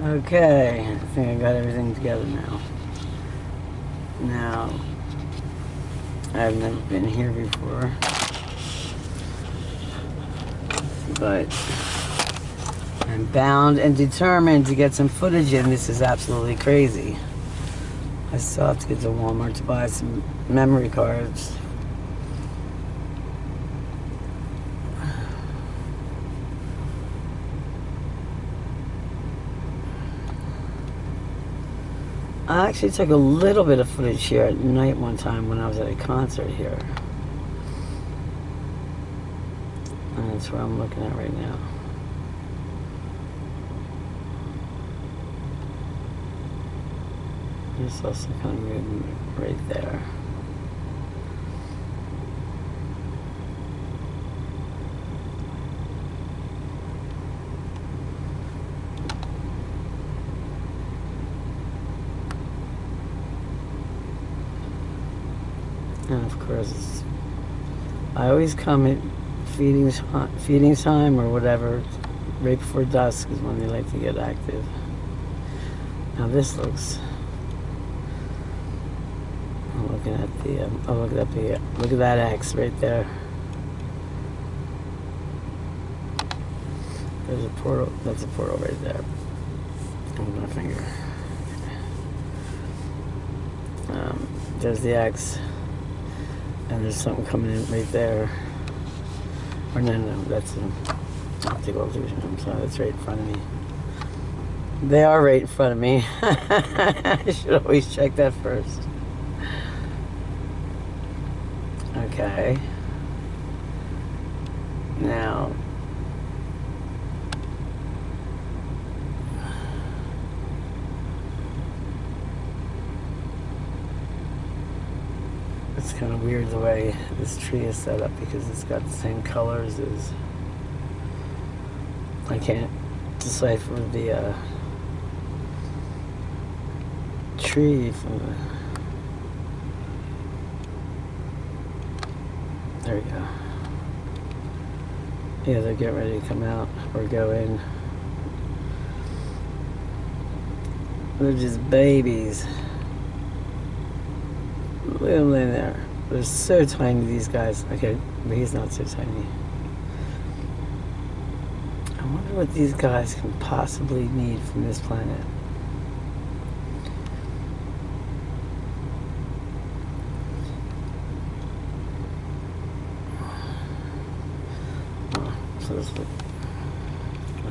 Okay, I think I got everything together now. Now, I've never been here before, but I'm bound and determined to get some footage in. This is absolutely crazy. I still have to get to Walmart to buy some memory cards. I actually took a little bit of footage here at night one time when I was at a concert here. And that's where I'm looking at right now. There's also kind of movement right there. And of course, I always come at feeding time or whatever, right before dusk is when they like to get active. Now this looks. I'm looking at the. Look at that X right there. There's a portal. That's a portal right there. With my finger. There's the X. And there's something coming in right there. Or no, that's an optical illusion. I'm sorry, that's right in front of me. They are right in front of me. I should always check that first. Okay. Now. It's kind of weird the way this tree is set up because it's got the same colors as. I can't decipher the tree from the. There we go. Yeah, they're getting ready to come out or go in. They're just babies. Look at them in there. They're so tiny, these guys. Okay, but he's not so tiny. I wonder what these guys can possibly need from this planet. Oh, so this look.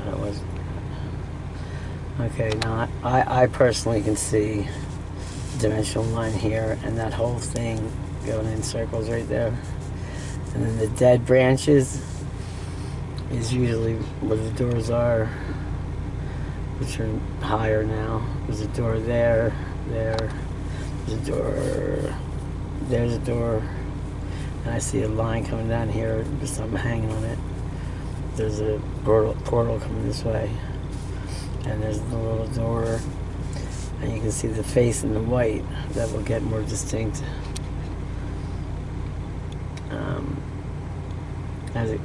That was. Okay, now I personally can see dimensional line here and that whole thing going in circles right there, and then the dead branches is usually where the doors are, which are higher now. There's a door there, there's a door, there's a door, and I see a line coming down here, there's something hanging on it. There's a portal coming this way, and there's the little door. And you can see the face in the white that will get more distinct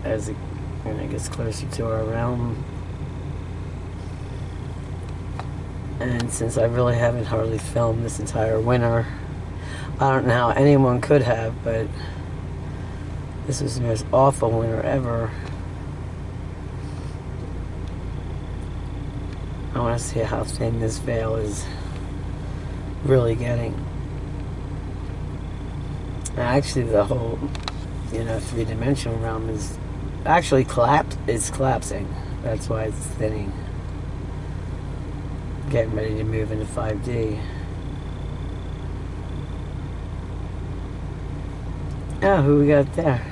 as it when it gets closer to our realm. And since I really haven't hardly filmed this entire winter, I don't know how anyone could have, but this was the most awful winter ever. I want to see how thin this veil is really getting. Actually, the whole, three-dimensional realm is actually it's collapsing. That's why it's thinning. Getting ready to move into 5D. Oh, who we got there?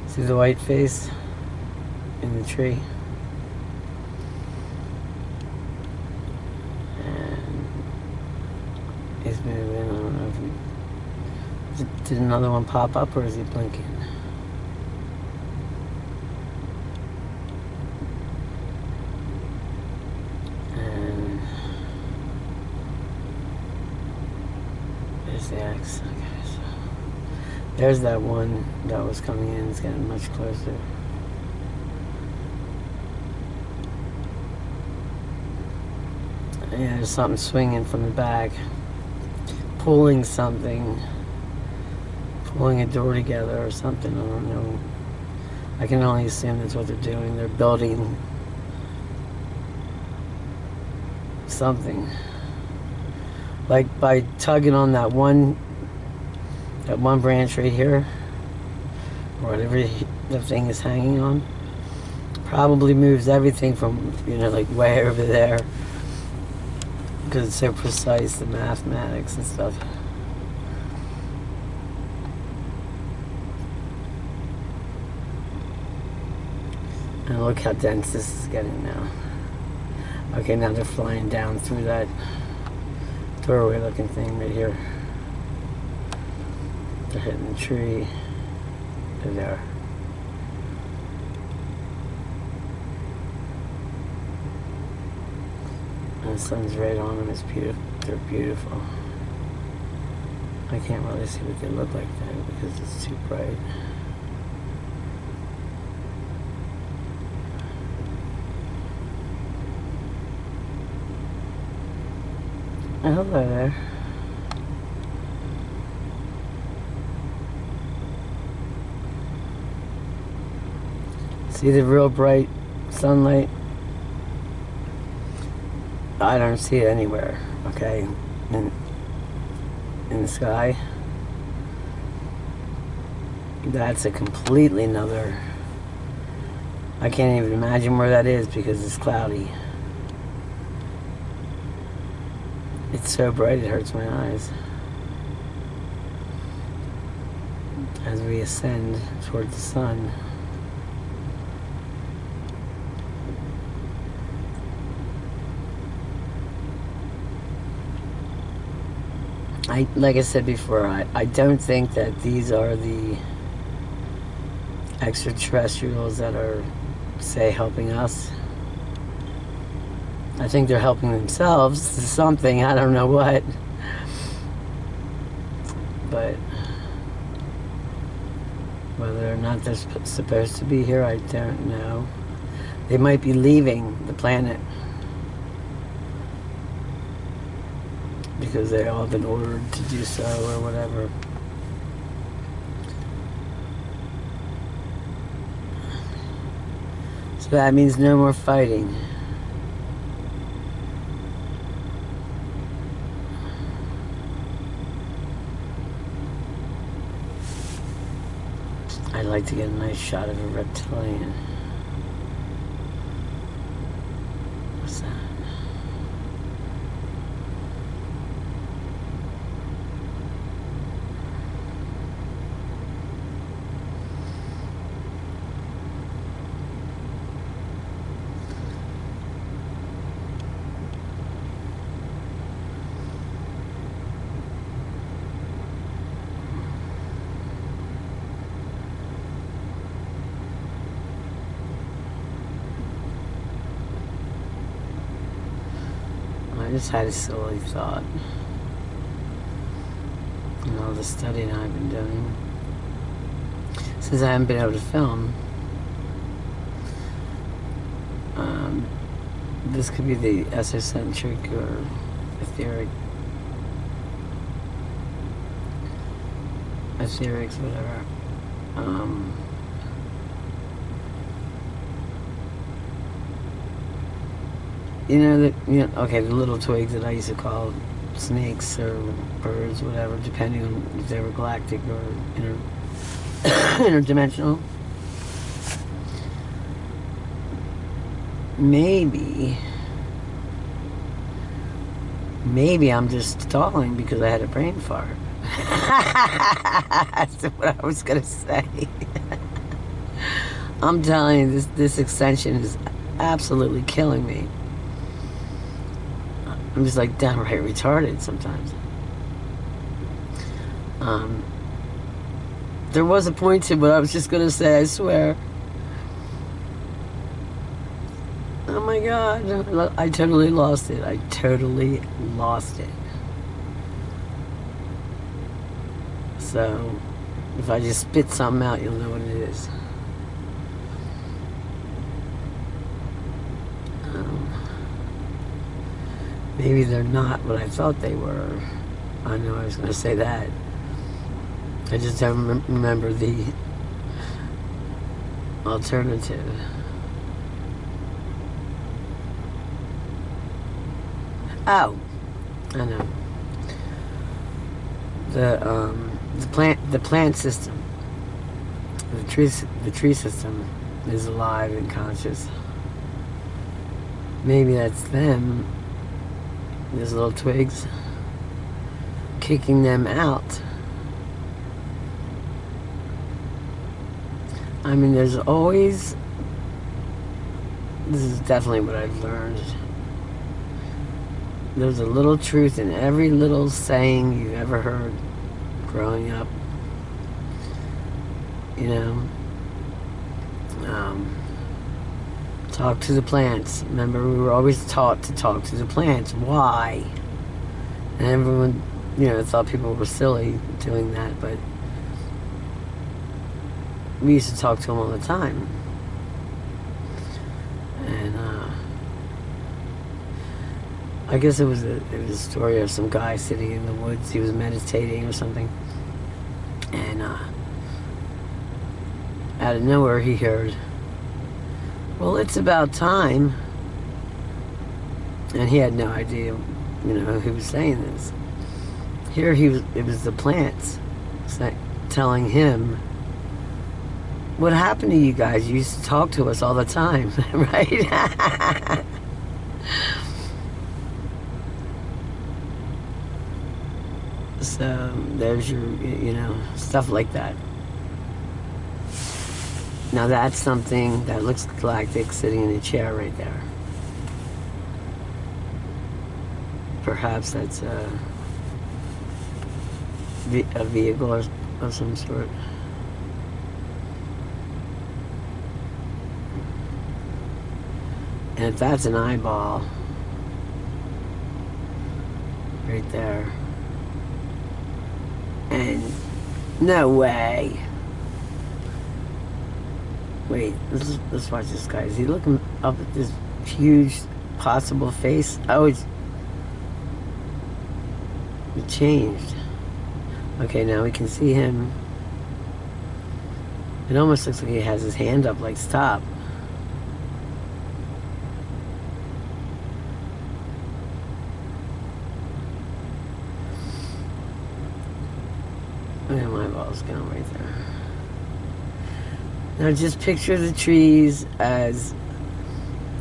See the white face in the tree? He's moving. I don't know if he... Did another one pop up or is he blinking? And there's the X. Okay, so there's that one that was coming in. It's getting much closer. Yeah, there's something swinging from the back. Pulling something. Pulling a door together or something. I don't know. I can only assume that's what they're doing. They're building something. Like by tugging on that one branch right here, or whatever the thing is hanging on, probably moves everything from, like way over there, because it's so precise, the mathematics and stuff. And look how dense this is getting now. Okay, now they're flying down through that doorway looking thing right here. They're hitting the tree. They're there. And the sun's right on them. It's beautiful. They're beautiful. I can't really see what they look like though because it's too bright. Hello there. See the real bright sunlight? I don't see it anywhere, okay? In the sky. That's a completely another... I can't even imagine where that is because it's cloudy. It's so bright it hurts my eyes. As we ascend toward the sun. Like I said before, I don't think that these are the extraterrestrials that are, say, helping us. I think they're helping themselves to something, I don't know what. But whether or not they're supposed to be here, I don't know. They might be leaving the planet because they all have been ordered to do so or whatever. So that means no more fighting. I'd like to get a nice shot of a reptilian. What's that? I just had a silly thought. All the studying I've been doing. Since I haven't been able to film, this could be the esocentric or etheric, whatever. Okay, the little twigs that I used to call snakes or birds, whatever, depending on if they were galactic or interdimensional. Maybe I'm just stalling because I had a brain fart. That's what I was gonna say. I'm telling you, this extension is absolutely killing me. I'm just like downright retarded sometimes. There was a point to what I was just gonna say, I swear. Oh my God, I totally lost it. I totally lost it. So, if I just spit something out, you'll know what it is. Maybe they're not what I thought they were. I know I was going to say that. I just don't remember the alternative. Oh, I know. The plant system, the tree system is alive and conscious. Maybe that's them. These little twigs, kicking them out. I mean, there's always, this is definitely what I've learned, there's a little truth in every little saying you've ever heard growing up. You know, talk to the plants. Remember, we were always taught to talk to the plants. Why? And everyone, you know, thought people were silly doing that, but we used to talk to them all the time. And I guess it was a story of some guy sitting in the woods. He was meditating or something, and out of nowhere he heard, "Well, it's about time." And he had no idea, you know, who was saying this. Here it was the plants telling him, "What happened to you guys? You used to talk to us all the time," right? So there's your, you know, stuff like that. Now that's something that looks galactic sitting in a chair right there. Perhaps that's a vehicle of some sort. And if that's an eyeball right there, and no way. Wait, let's watch this guy. Is he looking up at this huge possible face? Oh, it changed. Okay, now we can see him. It almost looks like he has his hand up, like stop. Look at my balls going right there. Now just picture the trees as,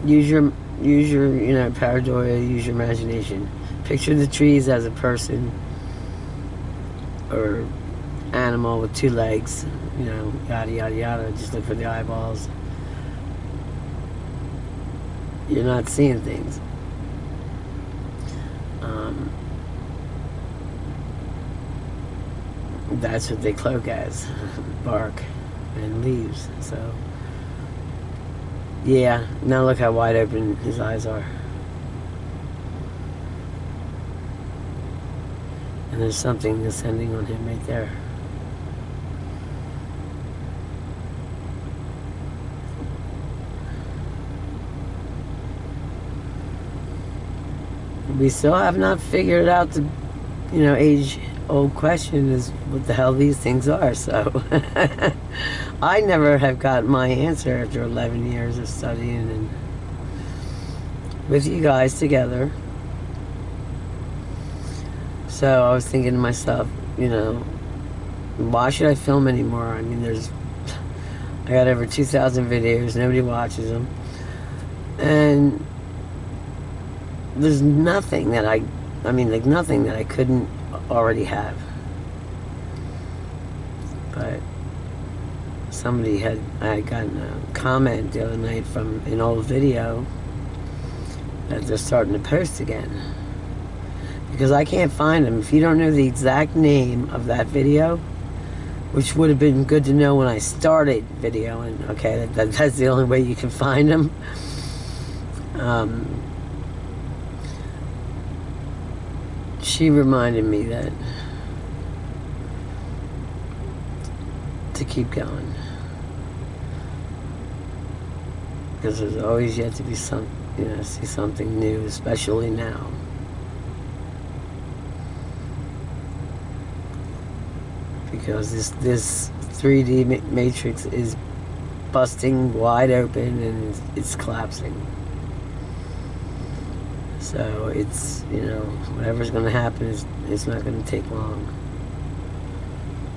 use your you know, pareidoia, use your imagination. Picture the trees as a person or animal with two legs, you know, yada yada yada. Just look for the eyeballs. You're not seeing things. That's what they cloak as, bark and leaves. So yeah, now look how wide open his eyes are. And there's something descending on him right there. We still have not figured out the, you know, age-old question is what the hell these things are. So I never have gotten my answer after 11 years of studying and with you guys together. So I was thinking to myself, you know, why should I film anymore? I mean, I got over 2,000 videos, nobody watches them, and there's nothing that like nothing that I couldn't already have. But I had gotten a comment the other night from an old video that they're starting to post again. Because I can't find them. If you don't know the exact name of that video, which would have been good to know when I started videoing, okay, that's the only way you can find them. She reminded me that to keep going, because there's always yet to be see something new, especially now. because this 3D matrix is busting wide open and it's collapsing. So it's, you know, whatever's going to happen is it's not going to take long.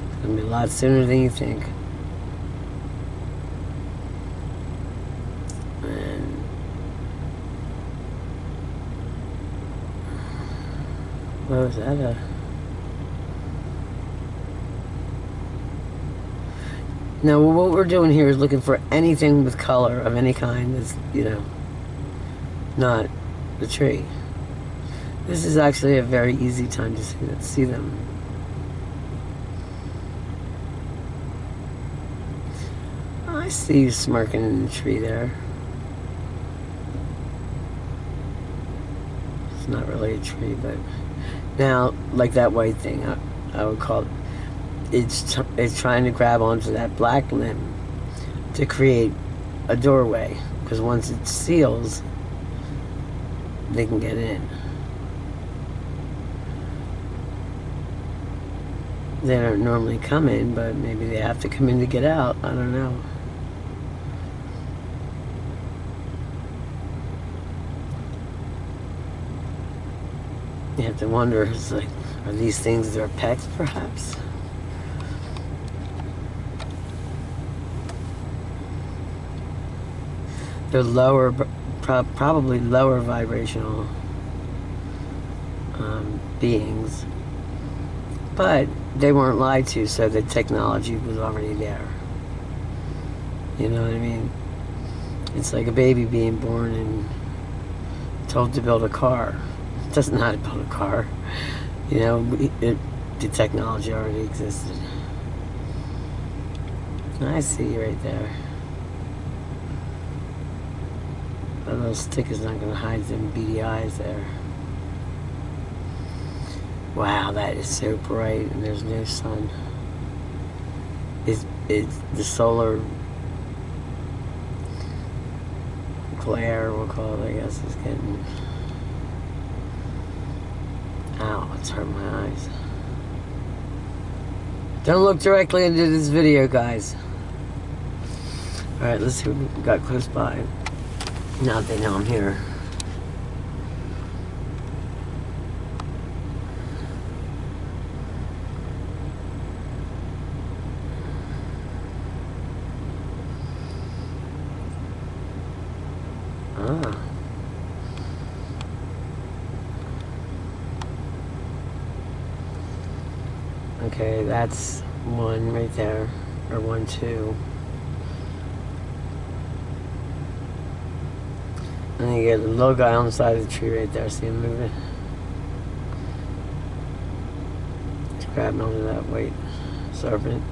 It's going to be a lot sooner than you think. And what was that? Now, what we're doing here is looking for anything with color of any kind that's, you know, not the tree. This is actually a very easy time to see them. I see you smirking in the tree there. It's not really a tree, but now, like that white thing, I would call it. It's trying to grab onto that black limb to create a doorway, because once it seals, they can get in. They don't normally come in, but maybe they have to come in to get out. I don't know. You have to wonder, it's like, are these things their pets, perhaps? They're lower, probably lower vibrational beings, but they weren't lied to, so the technology was already there. You know what I mean? It's like a baby being born and told to build a car. It doesn't know how to build a car. You know, the technology already existed. I see you right there. That little stick is not going to hide them beady eyes there. Wow, that is so bright, and there's no sun. It's the solar glare, we'll call it, I guess, is getting... Ow, it's hurting my eyes. Don't look directly into this video, guys. Alright, let's see what we got close by. Now they know I'm here. Ah. Okay, that's one right there, or 1, 2. And then you get the little guy on the side of the tree right there. See him moving? He's grabbing onto that white serpent.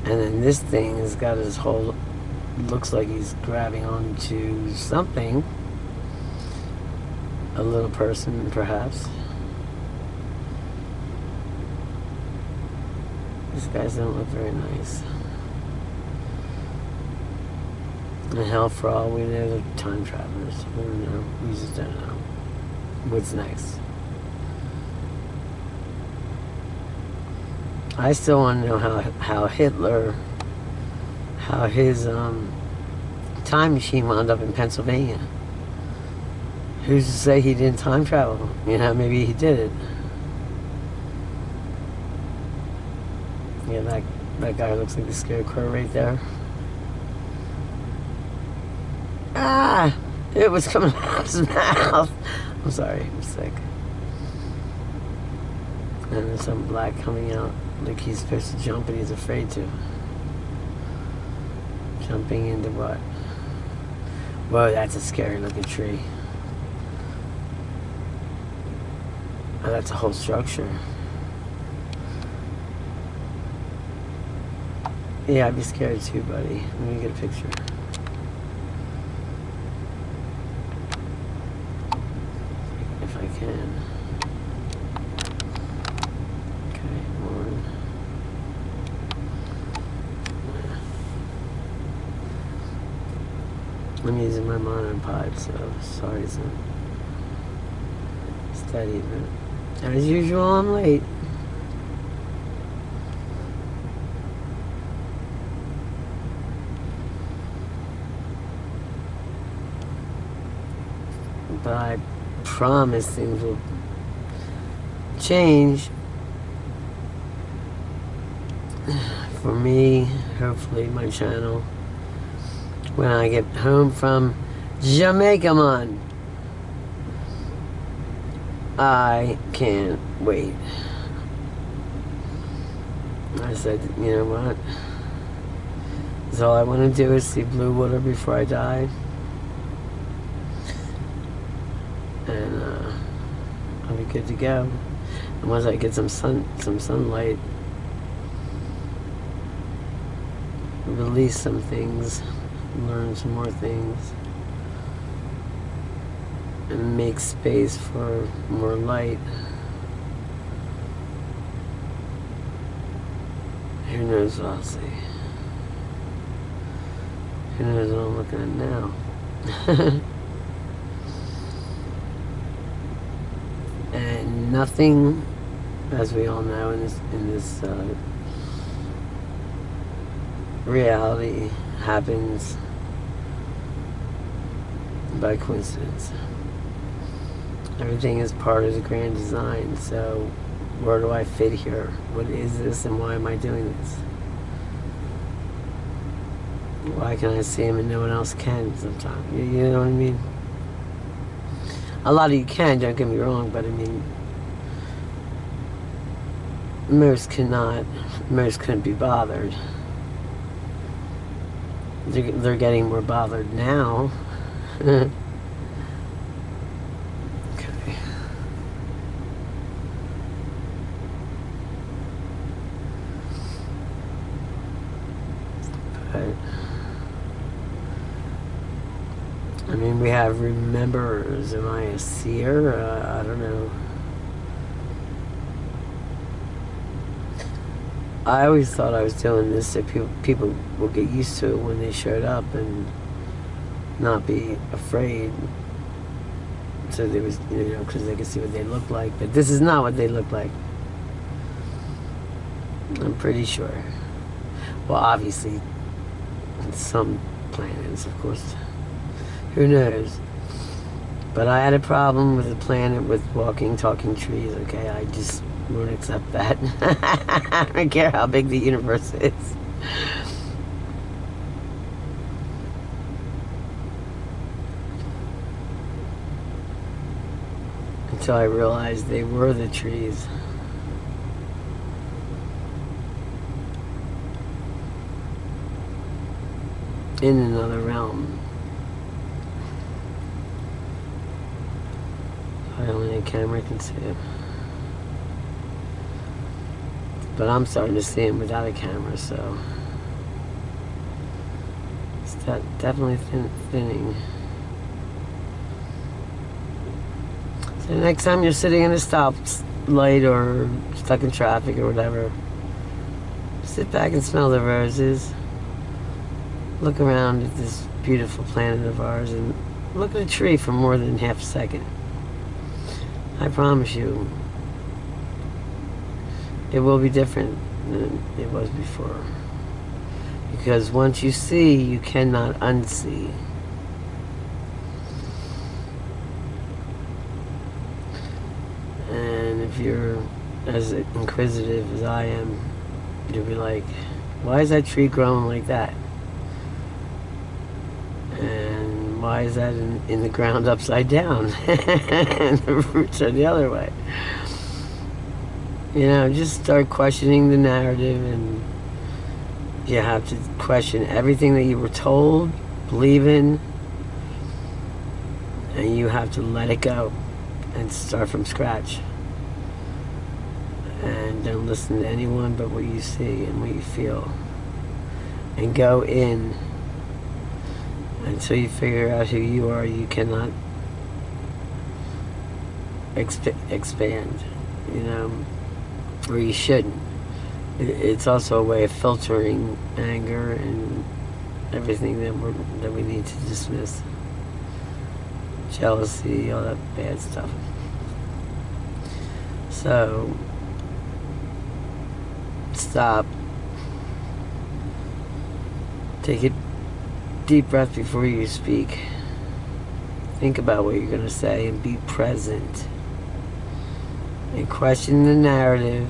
And then this thing has got his whole... Looks like he's grabbing onto something. A little person, perhaps. These guys don't look very nice. And hell, for all we know, they're time travelers. We don't know. We just don't know. What's next? I still want to know how Hitler, how his time machine wound up in Pennsylvania. Who's to say he didn't time travel? You know, maybe he did it. Yeah, that guy looks like the scarecrow right there. Ah! It was coming out of his mouth. I'm sorry, I'm sick. And there's some black coming out. Like he's supposed to jump and he's afraid to. Jumping into what? Whoa, that's a scary looking tree. Oh, that's a whole structure. Yeah, I'd be scared too, buddy. Let me get a picture. If I can. Okay, one. I'm using my monopod, so sorry it's not steady, but as usual, I'm late. But I promise things will change for me, hopefully my channel, when I get home from Jamaica, man. I can't wait. I said, you know what? That's all I want to do is see blue water before I die. And I'll be good to go. And once I get some sunlight, release some things, learn some more things, and make space for more light. Who knows what I'll see? Who knows what I'm looking at now? And nothing, as we all know, in this reality happens by coincidence. Everything is part of the grand design. So where do I fit here? What is this and why am I doing this? Why can I see him and no one else can sometimes? You know what I mean? A lot of you can, don't get me wrong, but I mean, most cannot. Most couldn't be bothered. They're getting more bothered now. Okay. But I mean, we have rememberers. Am I a seer? I don't know. I always thought I was doing this so people will get used to it when they showed up and not be afraid. So there was, you know, because they could see what they look like. But this is not what they look like. I'm pretty sure. Well, obviously, some planets, of course. Who knows? But I had a problem with the planet with walking, talking trees, okay? I just won't accept that. I don't care how big the universe is. Until I realized they were the trees. In another realm. Only a camera can see it. But I'm starting to see him without a camera, so it's definitely thinning. So next time you're sitting in a stoplight or stuck in traffic or whatever, sit back and smell the roses. Look around at this beautiful planet of ours and look at a tree for more than half a second. I promise you, it will be different than it was before. Because once you see, you cannot unsee. And if you're as inquisitive as I am, you'll be like, why is that tree growing like that? And why is that in the ground upside down? And the roots are the other way. You know, just start questioning the narrative, and you have to question everything that you were told, believe in, and you have to let it go and start from scratch. And don't listen to anyone but what you see and what you feel. And go in. Until you figure out who you are, you cannot expand, you know, or you shouldn't. It's also a way of filtering anger and everything that we need to dismiss. Jealousy, all that bad stuff. So, stop. Take a deep breath before you speak. Think about what you're going to say and be present. And question the narrative,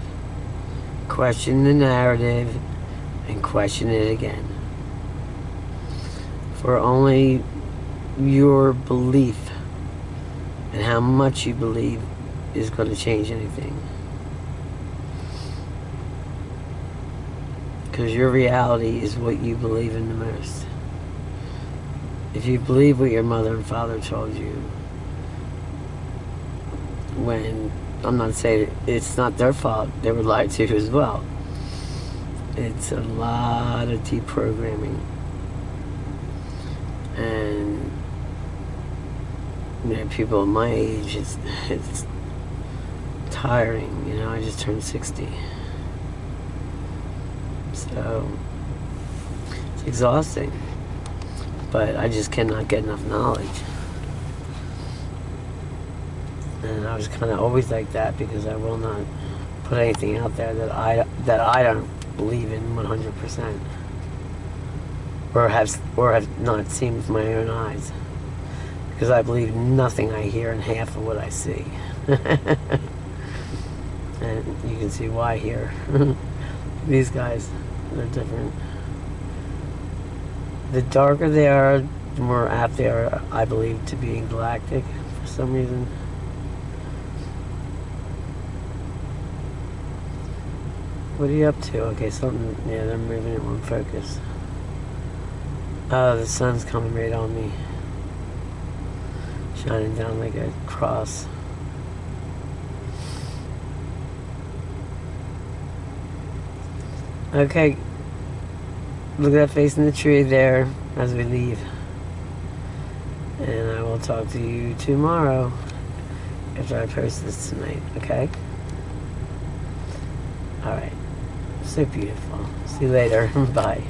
and question it again. For only your belief and how much you believe is going to change anything. Because your reality is what you believe in the most. If you believe what your mother and father told you, when, I'm not saying it's not their fault, they were lied to as well. It's a lot of deprogramming. And you know, people of my age, it's tiring. You know, I just turned 60. So it's exhausting. But I just cannot get enough knowledge. And I was kind of always like that, because I will not put anything out there that I don't believe in 100%, or have not seen with my own eyes, because I believe nothing I hear and half of what I see. And you can see why here. These guys, they're different. The darker they are, the more apt they are, I believe, to being galactic for some reason. What are you up to? Okay, something, yeah, they're moving it on focus. Oh, the sun's coming right on me. Shining down like a cross. Okay, look at that face in the tree there as we leave. And I will talk to you tomorrow after I post this tonight, okay? Alright. So beautiful. See you later. Bye.